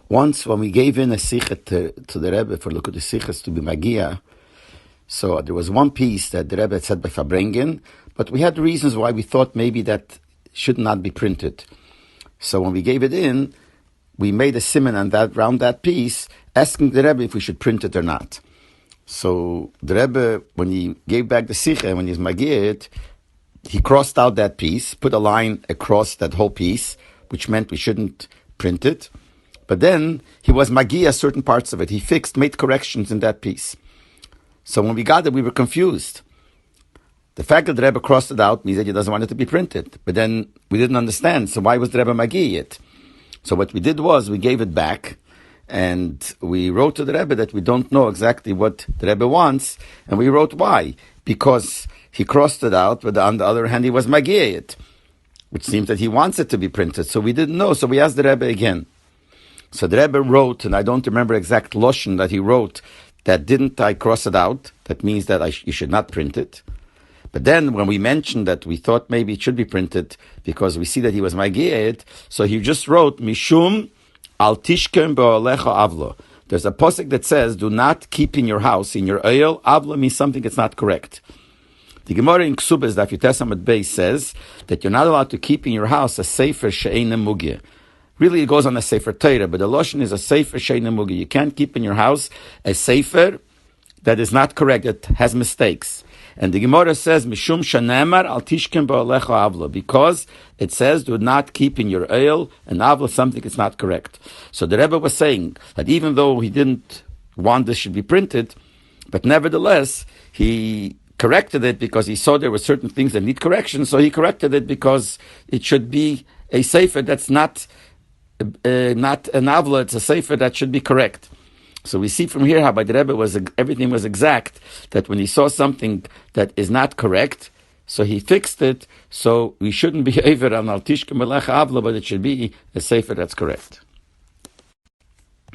Once, when we gave in a sichet to the Rebbe for Likud Sichas to be Magia, so there was one piece that the Rebbe had said by Fabrengen, but we had reasons why we thought maybe that should not be printed. So when we gave it in, we made a siman on that, around that piece, asking the Rebbe if we should print it or not. So the Rebbe, when he gave back the Sicha, when he's Magia it, he crossed out that piece, put a line across that whole piece, which meant we shouldn't print it. But then he was Magia certain parts of it. He made corrections in that piece. So when we got it, we were confused. The fact that the Rebbe crossed it out means that he doesn't want it to be printed. But then we didn't understand. So why was the Rebbe Magia it? So what we did was we gave it back, and we wrote to the Rebbe that we don't know exactly what the Rebbe wants, and we wrote why. Because he crossed it out, but on the other hand, he was Magia it, which seems that he wants it to be printed. So we didn't know. So we asked the Rebbe again. So the Rebbe wrote, and I don't remember exact loshen that he wrote, that didn't I cross it out? That means that you should not print it. But then when we mentioned that we thought maybe it should be printed because we see that he was Magia it, so he just wrote, Mishum al tishkem be'olecha avlo. There's a posik that says, do not keep in your house, in your oil, avlo means something that's not correct. The Gemara in Ksubas, Daf Yutes Amud Beis, says that you're not allowed to keep in your house a sefer she'eina mugya. Really, it goes on a sefer Torah, but the loshen is a sefer she'eina mugya. You can't keep in your house a sefer that is not correct, that has mistakes. And the Gemara says, Mishum shanemar al tishkem ba'alecha avlo, because it says, do not keep in your oil an avlo, something that's not correct. So the Rebbe was saying that even though he didn't want this should be printed, but nevertheless, he corrected it because he saw there were certain things that need correction, so he corrected it because it should be a sefer that's not an avla, it's a sefer that should be correct. So we see from here how by the Rebbe everything was exact, that when he saw something that is not correct, so he fixed it, so we shouldn't be over on al tishkem b'lecha avla, but it should be a sefer that's correct.